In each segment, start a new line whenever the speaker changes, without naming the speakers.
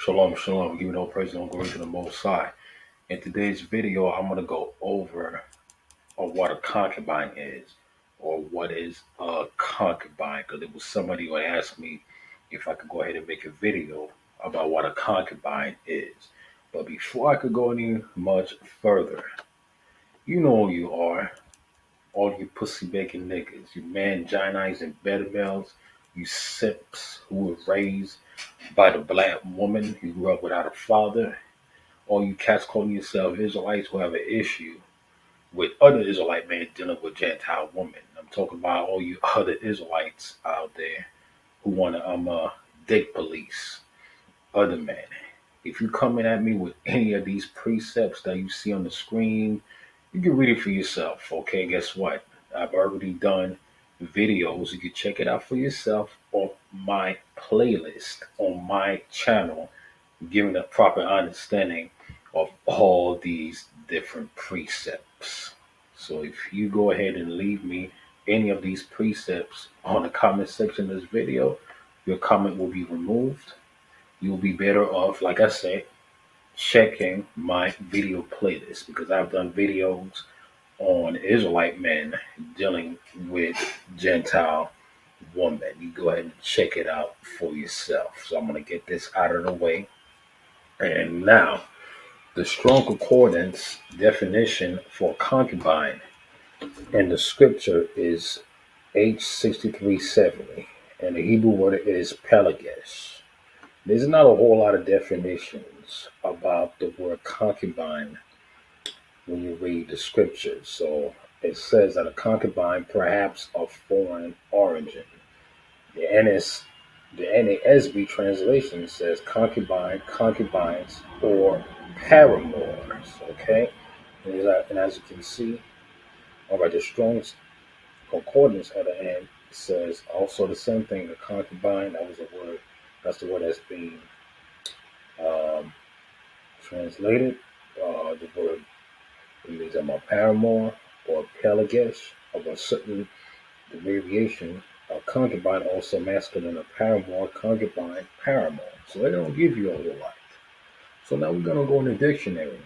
Shalom, shalom. Give it all praise and all glory to the Most High. In today's video, I'm going to go over what a concubine is, or what is a concubine, because there was somebody who asked me if I could go ahead and make a video about what a concubine is. But before I could go any much further, you know who you are, all you pussy bacon niggas, you manginites and beta males, you simps who were raised by the black woman who grew up without a father, all you cats calling yourself Israelites who have an issue with other Israelite men dealing with Gentile women. I'm talking about all you other Israelites out there who want to date police other men. If you coming at me with any of these precepts that you see on the screen, you can read it for yourself. Okay, guess what? I've already done videos. You can check it out for yourself on my playlist on my channel, giving a proper understanding of all these different precepts. So if you go ahead and leave me any of these precepts on the comment section of this video, your comment will be removed. You'll be better off, like I said, checking my video playlist, because I've done videos on Israelite men dealing with Gentile women. You go ahead and check it out for yourself. So I'm going to get this out of the way. And now, the strong concordance definition for concubine in the scripture is H6370, and the Hebrew word is pelagesh. There's not a whole lot of definitions about the word concubine when you read the scriptures. So it says that a concubine, perhaps of foreign origin. The NASB translation says concubine, concubines, or paramours. Okay, and as you can see, all right, the Strong's Concordance at the end says also the same thing. The concubine, that was a word. That's the word that's being translated. The word means a paramour or pelagesh of a certain variation. A concubine, also masculine, a paramour, concubine, paramour. So they don't give you a whole lot. So now we're going to go in the dictionary.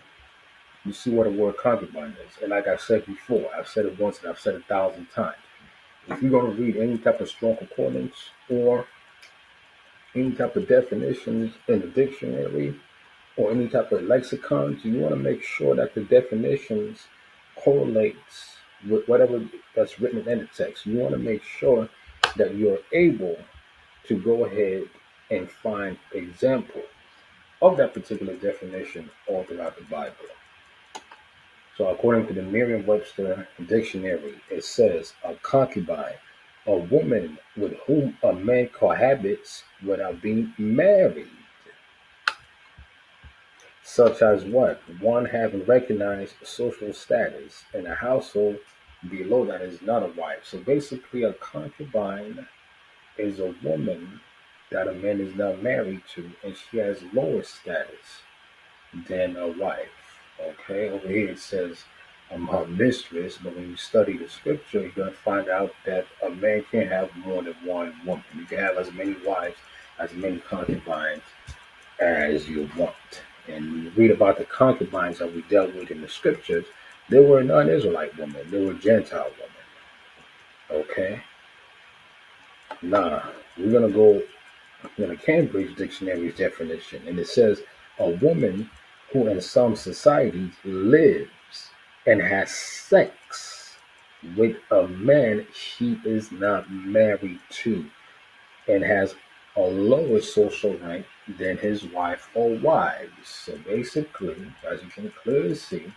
You see what a word concubine is. And like I said before, I've said it once and I've said it 1,000 times. If you're going to read any type of strong concordance or any type of definitions in the dictionary or any type of lexicons, you want to make sure that the definitions correlates with whatever that's written in the text. You want to make sure that you're able to go ahead and find example of that particular definition all throughout the Bible. So according to the Merriam-Webster dictionary, it says a concubine, a woman with whom a man cohabits without being married. Such as what? One having recognized social status in a household below that is not a wife. So basically a concubine is a woman that a man is not married to, and she has lower status than a wife. Okay, over here it says her mistress, but when you study the scripture, you're going to find out that a man can't have more than one woman. You can have as many wives, as many concubines as you want. And when you read about the concubines that we dealt with in the scriptures, they were non-Israelite women, they were Gentile women. Okay, now we're going to go in a Cambridge Dictionary's definition, and it says a woman who in some societies lives and has sex with a man she is not married to and has a lower social rank than his wife or wives. So basically, as you can clearly see,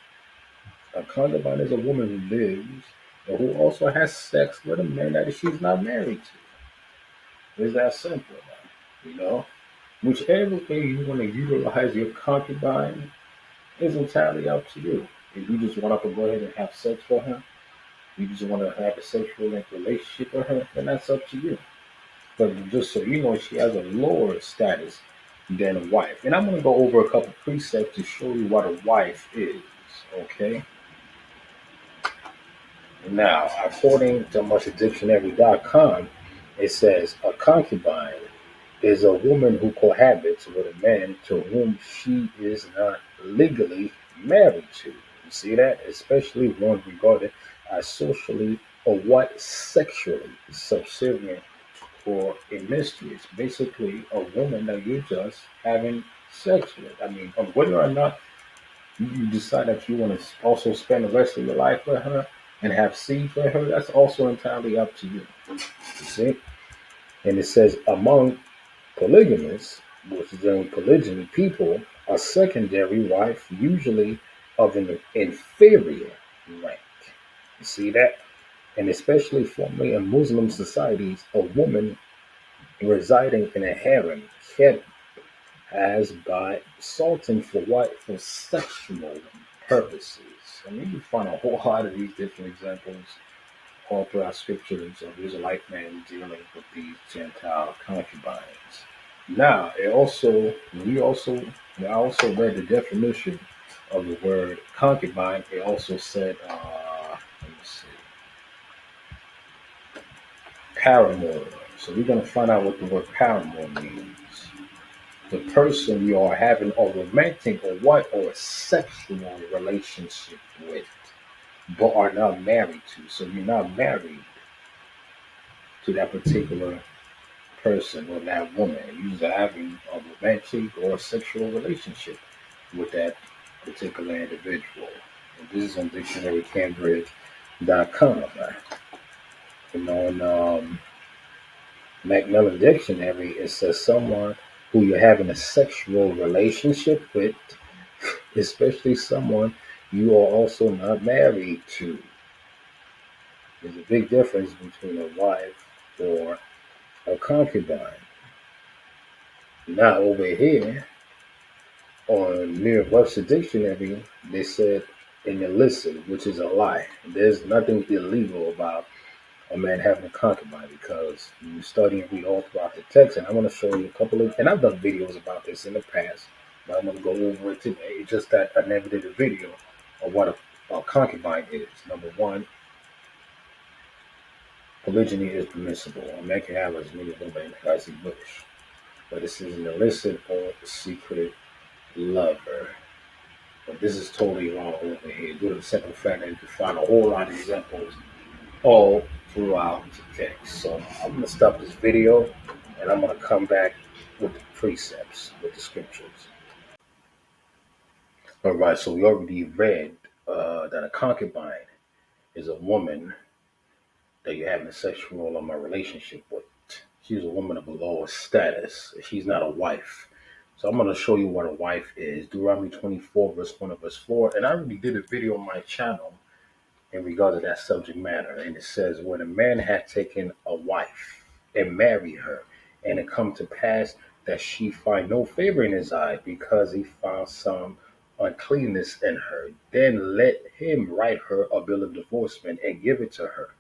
a concubine is a woman who lives and who also has sex with a man that she's not married to. It's that simple, man. You know? Whichever way you want to utilize your concubine is entirely up to you. If you just want to go ahead and have sex with her, you just want to have a sexual relationship with her, then that's up to you. But just so you know, she has a lower status than a wife. And I'm going to go over a couple precepts to show you what a wife is, okay? Now, according to muchdictionary.com, it says a concubine is a woman who cohabits with a man to whom she is not legally married to. You see that? Especially one regarded as socially or what sexually subservient or a mistress. Basically, a woman that you're just having sex with. I mean, whether or not you decide that you want to also spend the rest of your life with her and have seed with her, that's also entirely up to you. You see? And it says, among polygamists, which is in polygyny people, a secondary wife, usually of an inferior rank. You see that? And especially formerly in Muslim societies, a woman residing in a harem kept as by Sultan for what? For sexual purposes. I mean, you find a whole lot of these different examples all throughout scriptures of Israelite men dealing with these Gentile concubines. Now, I also read the definition of the word concubine. It also said, let me see, paramour. So we're going to find out what the word paramour means. The person you are having a romantic or a sexual relationship with, but are not married to. So you're not married to that particular person or that woman. You're having a romantic or sexual relationship with that particular individual. And this is on dictionarycambridge.com. In Macmillan Dictionary, it says someone who you're having a sexual relationship with, especially someone you are also not married to. There's a big difference between a wife or a concubine. Now, over here on Merriam-Webster Dictionary, they said an illicit, which is a lie. There's nothing illegal about a man having a concubine because you study and read all throughout the text. And I want to show you a couple of, and I've done videos about this in the past, but I'm going to go over it today. It's just that I never did a video of what a concubine is. Number one, polygyny is permissible. A man can have as many women as he wish, but this is an illicit or secret lover. But this is totally wrong over here due to the simple fact that you can find a whole lot of examples all throughout the text. So I'm going to stop this video and I'm going to come back with the precepts, with the scriptures. All right, so we already read that a concubine is a woman that you're having a sexual or relationship with. She's a woman of a lower status. She's not a wife. So I'm going to show you what a wife is. Deuteronomy 24, verse 1 and verse 4. And I already did a video on my channel in regard to that subject matter. And it says, when a man had taken a wife and married her, and it come to pass that she find no favor in his eye because he found some uncleanness in her, then let him write her a bill of divorcement and give it to her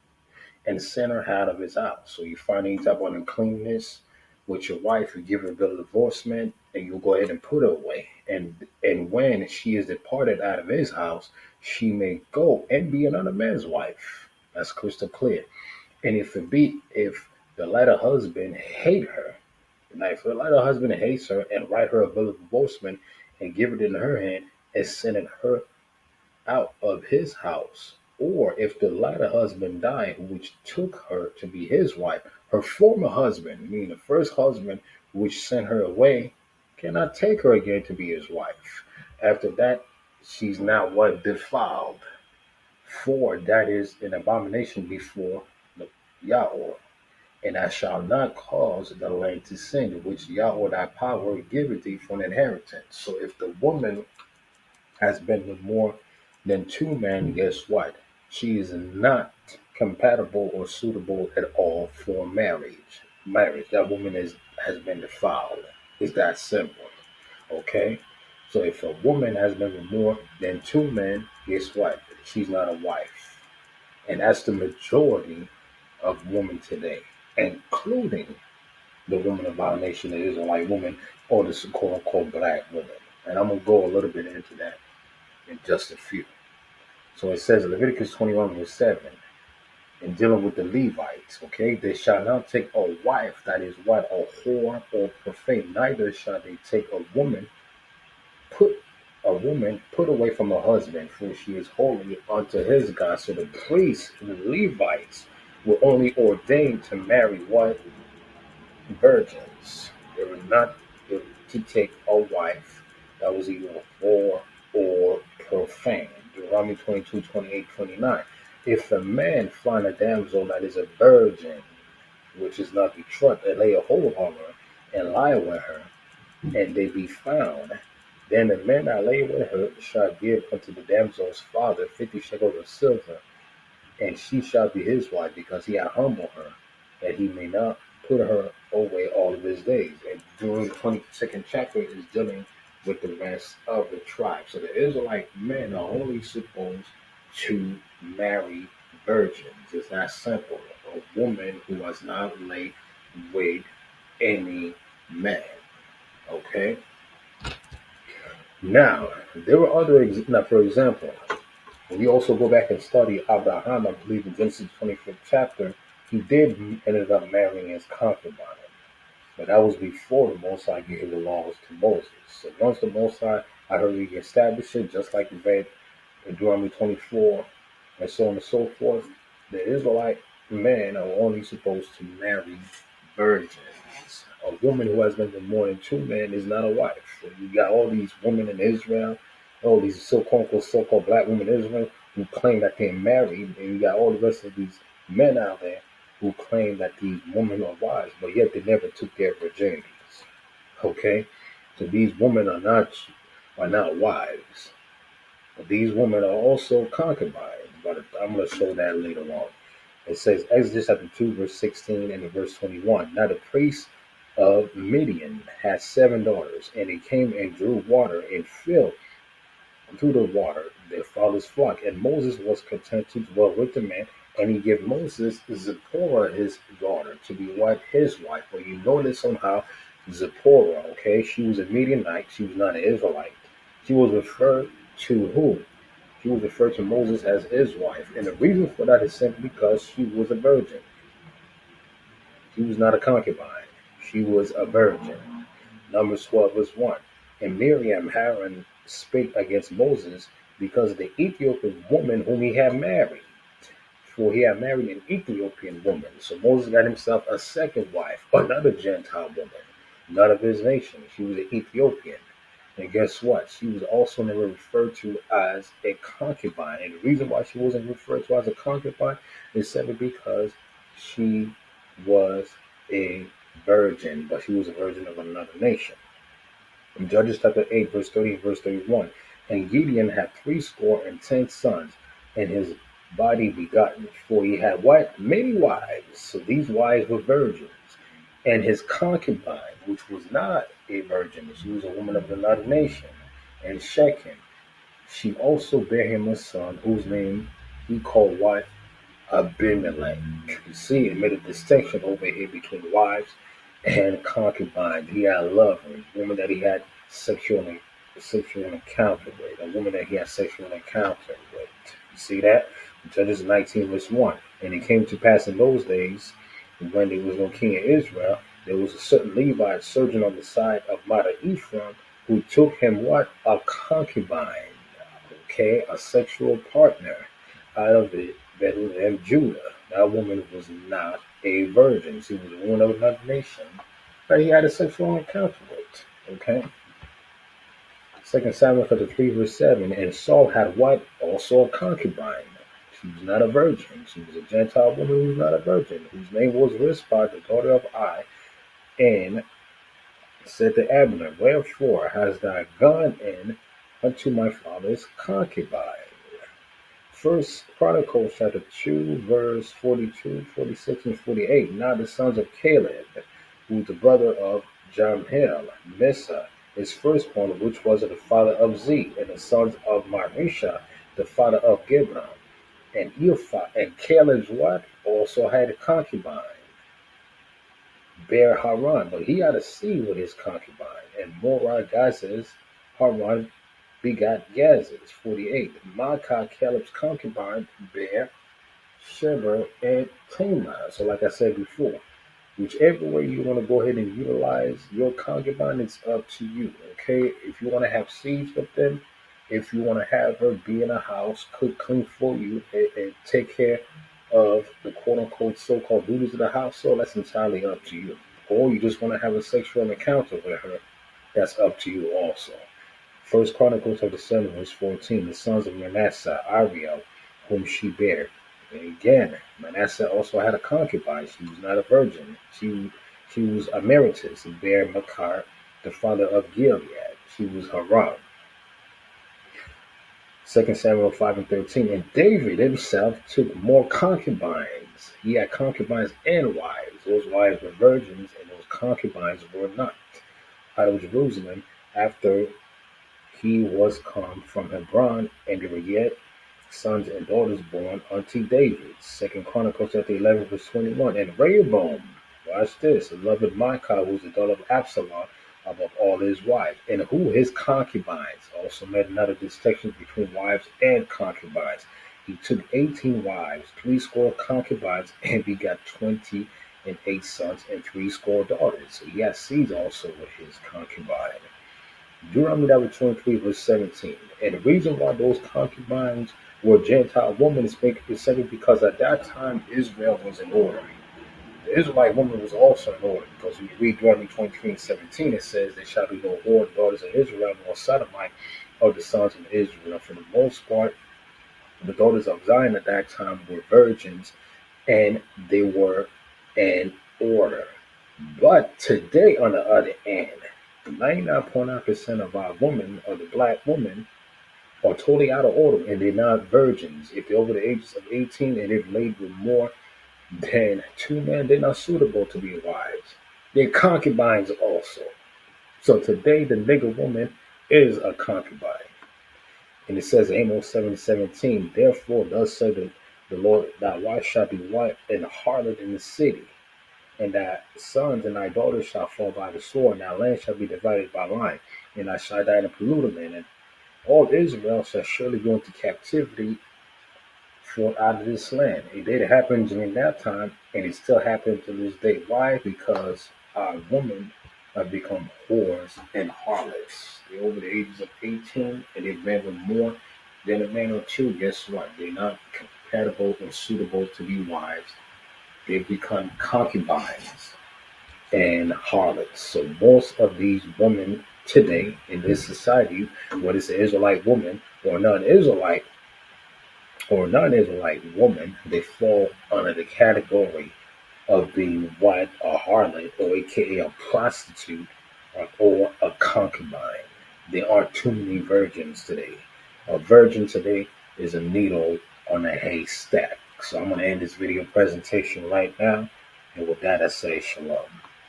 and send her out of his house. So you find any type of uncleanness with your wife, you give her a bill of divorcement, and you'll go ahead and put her away. And when she is departed out of his house, she may go and be another man's wife. That's crystal clear. And if the latter husband hate her, now if the latter husband hates her and write her a bill of divorcement and give it in her hand and send her out of his house, or if the latter husband died, which took her to be his wife, her former husband, meaning the first husband which sent her away, cannot take her again to be his wife. After that, she's now what? Defiled. For that is an abomination before the Yahweh. And I shall not cause the land to sin, which Yahweh thy power giveth thee for an inheritance. So if the woman has been with more than two men, guess what? She is not compatible or suitable at all for marriage. That woman has been defiled. It's that simple. Okay? So if a woman has been with more than two men, guess what? She's not a wife. And that's the majority of women today, including the woman of our nation, the Israelite woman, or the quote unquote black woman. And I'm going to go a little bit into that in just a few. So it says in Leviticus 21, verse 7, and dealing with the Levites, okay? They shall not take a wife that is what? A whore or profane. Neither shall they take put a woman put away from her husband, for she is holy unto his God. So the priests and the Levites were only ordained to marry what? Virgins. They were not to take a wife that was either a whore or profane. Deuteronomy 22, 28, 29. If a man find a damsel that is a virgin, which is not betrothed, and lay a hold on her, and lie with her, and they be found, then the man that lay with her shall give unto the damsel's father 50 shekels of silver, and she shall be his wife, because he hath humbled her, that he may not put her away all of his days. And during the 22nd chapter is dealing with the rest of the tribe. So the Israelite men are only supposed to marry virgins. It's that simple. A woman who has not laid with any man. Okay? Now, there were now, for example, when you also go back and study Abraham, I believe in Genesis 25th chapter, he did ended up marrying his concubine. But that was before the Most High gave the laws to Moses. So once the Most High, I heard he established it, just like we read in Deuteronomy 24, and so on and so forth, the Israelite men are only supposed to marry virgins. A woman who has been with more than two men is not a wife. So you got all these women in Israel, all these so-called black women in Israel who claim that they're married, and you got all the rest of these men out there who claim that these women are wives, but yet they never took their virginities. Okay, so these women are not wives, but these women are also concubines. But I'm going to show that later on. It says Exodus chapter 2, verse 16 and verse 21. Now the priest of Midian had 7 daughters, and he came and drew water and filled through the water their father's flock. And Moses was content to dwell with the man, and he gave Moses Zipporah his daughter to be what? His wife. But you notice somehow Zipporah, okay, she was a Midianite, she was not an Israelite. She was referred to who? She was referred to Moses as his wife. And the reason for that is simply because she was a virgin. She was not a concubine. She was a virgin. Numbers 12 verse 1. And Miriam Aaron spake against Moses because of the Ethiopian woman whom he had married. For he had married an Ethiopian woman. So Moses got himself a second wife, another Gentile woman, not of his nation. She was an Ethiopian. And guess what? She was also never referred to as a concubine. And the reason why she wasn't referred to as a concubine is simply because she was a virgin, but she was a virgin of another nation. In Judges chapter 8, verse 30 and verse 31, and Gideon had 70 sons, and his body begotten, for he had what? Many wives. So these wives were virgins. And his concubine, which was not a virgin, she was a woman of another nation, and Shechem, she also bare him a son, whose name he called what? Abimelech. You see, it made a distinction over here between wives and concubines. He had lovers, women that he had sexual encounter with, a woman that he had sexual encounter with. You see that? Judges 19 verse 1. And it came to pass in those days, when there was no king in Israel, there was a certain Levite sojourn on the side of Mount Ephraim, who took him what? A concubine. Okay, a sexual partner out of it, Bethlehem, Judah. That woman was not a virgin. She was a woman of another nation that he had a sexual encounter with. Okay. 2 Samuel chapter 3, verse 7. And Saul had what? Also a concubine. She was not a virgin. She was a Gentile woman who was not a virgin, whose name was Rizpah, the daughter of Ai, and said to Abner, wherefore hast thou gone in unto my father's concubine? First Chronicles chapter 2, verse 42, 46, and 48. Now the sons of Caleb, who was the brother of Jamhiel, Mesa, his firstborn, which was the father of Zee, and the sons of Marisha, the father of Gibron, and Ilpha, and Caleb's what? Also had a concubine, bare Haran, but he had a seed with his concubine, and Morah Gazes, Haran begot Gazes. 48. Maacah, Caleb's concubine, bare Sheba, and Tamar. So, like I said before, whichever way you want to go ahead and utilize your concubine, it's up to you. Okay, if you want to have seeds with them, if you want to have her be in a house, cook, clean for you, and take care of the quote unquote so called duties of the household, that's entirely up to you. Or you just want to have a sexual encounter with her, that's up to you also. First Chronicles of the 7 verse 14, the sons of Manasseh, Ariel, whom she bare. And again, Manasseh also had a concubine. She was not a virgin. She was emeritus and bare Machir, the father of Gilead. She was Haram. 2 Samuel 5 and 13. And David himself took more concubines. He had concubines and wives. Those wives were virgins, and those concubines were not. Out of Jerusalem, after he was come from Hebron, and there were yet sons and daughters born unto David. Second Chronicles chapter 11, verse 21. And Rehoboam, watch this, beloved Micah, who was the daughter of Absalom, above all his wives, and who his concubines. Also made another distinction between wives and concubines. He took 18 wives, 80 concubines, and begot 28 sons and 80 daughters. So he had seeds also with his concubine. Deuteronomy chapter 23, verse 17. And the reason why those concubines were Gentile women is simply because at that time Israel was in order. The Israelite woman was also in order, because when you read Deuteronomy 23 and 17, it says, there shall be no whore daughters of Israel, nor sodomite of the sons of Israel. For the most part, the daughters of Zion at that time were virgins, and they were in order. But today, on the other hand, 99.9% of our women, or the black women, are totally out of order, and they're not virgins. If they're over the ages of 18 and they've laid with more than two men, they're not suitable to be wives. They're concubines also. So today, the nigger woman is a concubine. And it says, Amos 7:17, therefore, thus said the Lord, thy wife shall be white and harlot in the city, and thy sons and thy daughters shall fall by the sword, and thy land shall be divided by line, and I shall die in a polluted land, and all Israel shall surely go into captivity for out of this land. It did happen during that time, and it still happens to this day. Why? Because our women have become whores and harlots. They're over the ages of 18, and they've been with more than a man or two. Guess what? They're not compatible and suitable to be wives. They've become concubines and harlots. So most of these women today in this society, whether it's an Israelite woman or non-Israelite woman, they fall under the category of being what, a harlot, or aka a prostitute, or a concubine. There aren't too many virgins today. A virgin today is a needle on a haystack. So I'm going to end this video presentation right now, and with that I say shalom.